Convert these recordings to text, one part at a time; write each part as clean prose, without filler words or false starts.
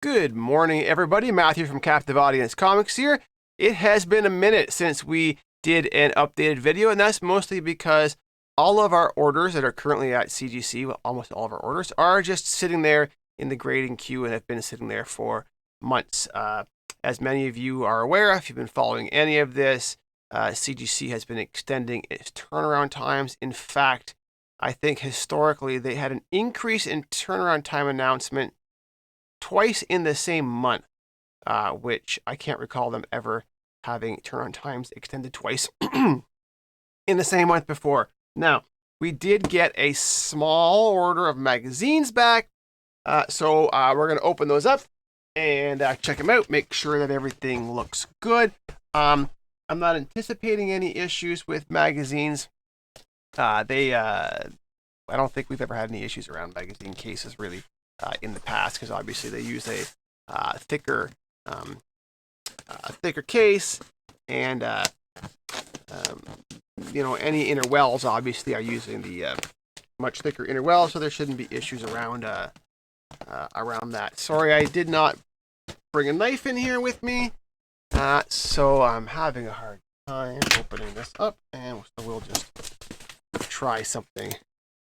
Good morning, everybody. Matthew from Captive Audience Comics here. It has been a minute since we did an updated video, and that's mostly because all of our orders that are currently at CGC, well, almost all of our orders, are just sitting there in the grading queue and have been sitting there for months. As many of you are aware, if you've been following any of this, CGC has been extending its turnaround times. In fact, I think historically they had an increase in turnaround time announcement twice in the same month, which I can't recall them ever having turnaround times extended twice in the same month before. Now, we did get a small order of magazines back, so we're going to open those up and check them out, make sure that everything looks good. I'm not anticipating any issues with magazines. I don't think we've ever had any issues around magazine cases, really. In the past, because obviously they use a thicker case, and any inner wells obviously are using the much thicker inner wells, so there shouldn't be issues around that. Sorry, I did not bring a knife in here with me, so I'm having a hard time opening this up, and we'll just try something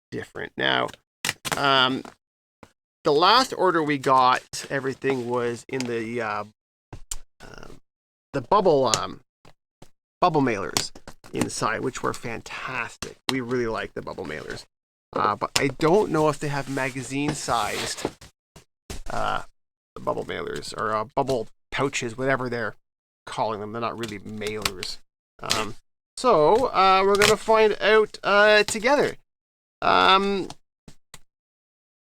different now. The last order we got, everything was in the bubble mailers inside, which were fantastic. We really like the bubble mailers, but I don't know if they have magazine-sized bubble mailers or bubble pouches, whatever they're calling them. They're not really mailers. So we're gonna find out together.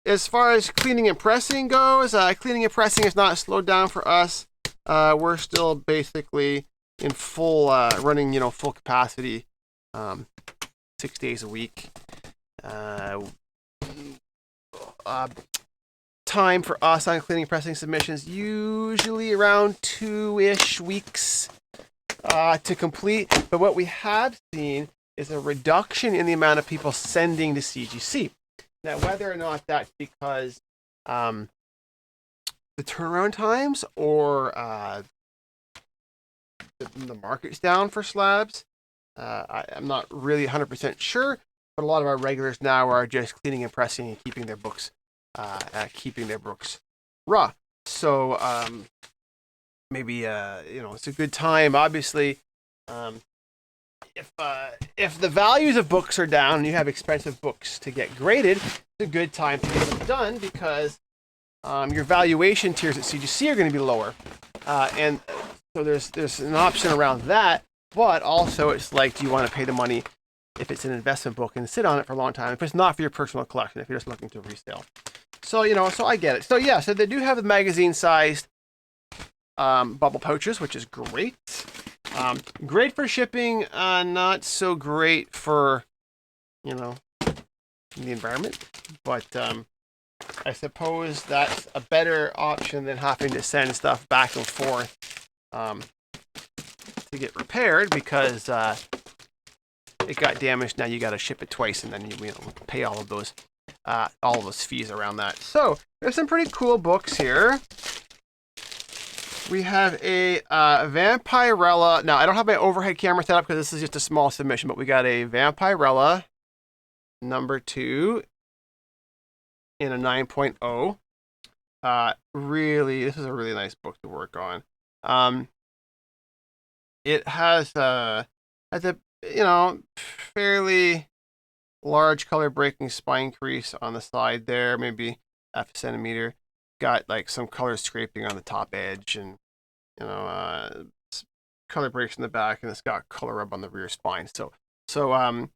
As far as cleaning and pressing goes, cleaning and pressing is not slowed down for us. We're still basically in full running, full capacity, 6 days a week. Time for us on cleaning and pressing submissions usually around 2-ish weeks to complete. But what we have seen is a reduction in the amount of people sending to CGC. Now, whether or not that's because the turnaround times or the market's down for slabs, I'm not really 100% sure. But a lot of our regulars now are just cleaning and pressing and keeping their books raw. So maybe it's a good time. Obviously, if the values of books are down and you have expensive books to get graded, it's a good time to get them done because your valuation tiers at CGC are going to be lower, and so there's an option around that. But also, it's like, do you want to pay the money if it's an investment book and sit on it for a long time? If it's not for your personal collection, if you're just looking to resale, so so I get it. So yeah, so they do have the magazine-sized bubble pouches, which is great. Great for shipping, not so great for, the environment. But I suppose that's a better option than having to send stuff back and forth to get repaired because it got damaged. Now you got to ship it twice, and then you pay all of those fees around that. So there's some pretty cool books here. We have a Vampirella. Now, I don't have my overhead camera set up because this is just a small submission, but we got a Vampirella #2 in a 9.0. This is a really nice book to work on. It has a fairly large color breaking spine crease on the side there, maybe half a centimeter. Got like some color scraping on the top edge, and color breaks in the back, and it's got color rub on the rear spine. So I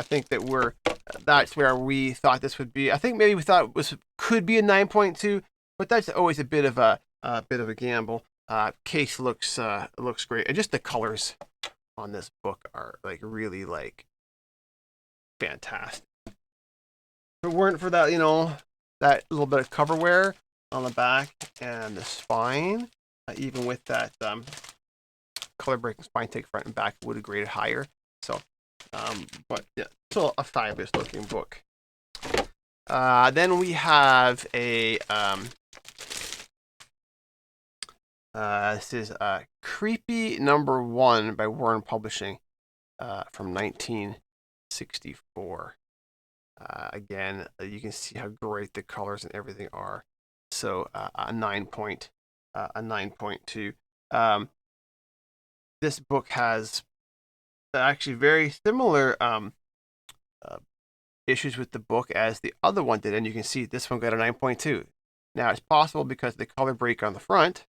think that's where we thought this would be. I think maybe we thought could be a 9.2, but that's always a bit of a gamble. Case looks great, and just the colors on this book are really fantastic. If it weren't for that, that little bit of cover wear on the back and the spine, even with that color breaking spine take front and back, would have graded higher. So but yeah, still a fabulous looking book. Then we have a This is Creepy #1 by Warren Publishing from 1964. Again, you can see how great the colors and everything are. So a 9.2. This book has actually very similar issues with the book as the other one did, and you can see this one got a 9.2. Now it's possible because the color break on the front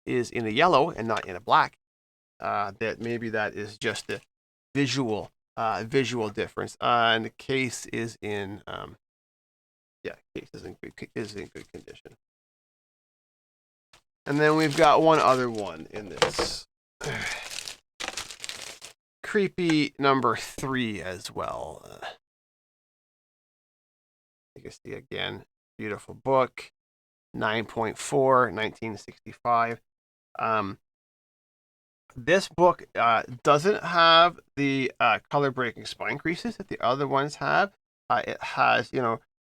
is in a yellow and not in a black, that maybe that is just the visual difference. And the case is in case is in good condition. And then we've got one other one in this. Creepy #3 as well. You can see again, beautiful book, 9.4, 1965. This book doesn't have the color breaking spine creases that the other ones have. It has,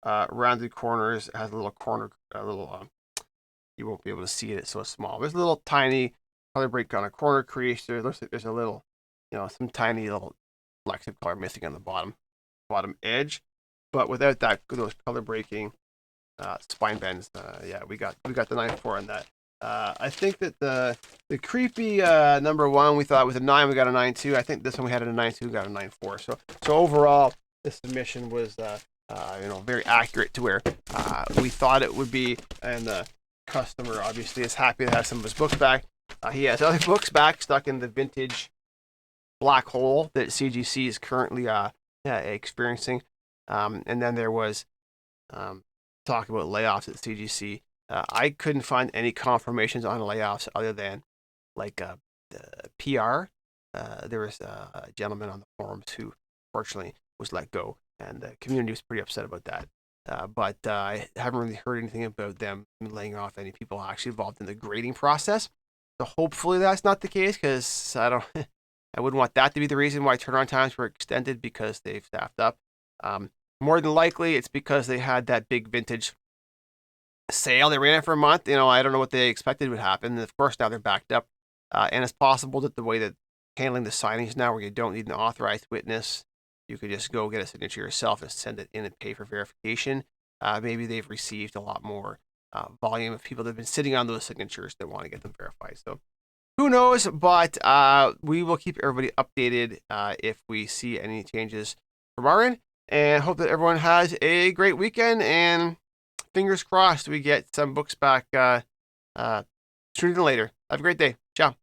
rounded corners. It has a little corner, you won't be able to see it. It's so small. There's a little tiny color break on a corner crease. There looks like there's a little, some tiny little flexive color missing on the bottom edge. But without those color breaking spine bends, we got the 9.4 on that. I think that the creepy #1 we thought was a 9, we got a 9.2. I think this one we had a 9.2, we got a 9.4. So overall, this submission was very accurate to where we thought it would be, and the customer obviously is happy to have some of his books back. He has other books back stuck in the vintage black hole that CGC is currently experiencing. And then there was talk about layoffs at CGC. I couldn't find any confirmations on layoffs other than the PR. There was a gentleman on the forums who fortunately was let go, and the community was pretty upset about that. But I haven't really heard anything about them laying off any people actually involved in the grading process. So hopefully that's not the case, because I wouldn't want that to be the reason why turnaround times were extended, because they've staffed up. More than likely, it's because they had that big vintage sale. They ran it for a month. I don't know what they expected would happen. And of course, now they're backed up. And it's possible that the way that handling the signings now, where you don't need an authorized witness, you could just go get a signature yourself and send it in and pay for verification. Maybe they've received a lot more volume of people that have been sitting on those signatures that want to get them verified. So who knows? But we will keep everybody updated if we see any changes from our end. And hope that everyone has a great weekend, and fingers crossed we get some books back sooner than later. Have a great day. Ciao.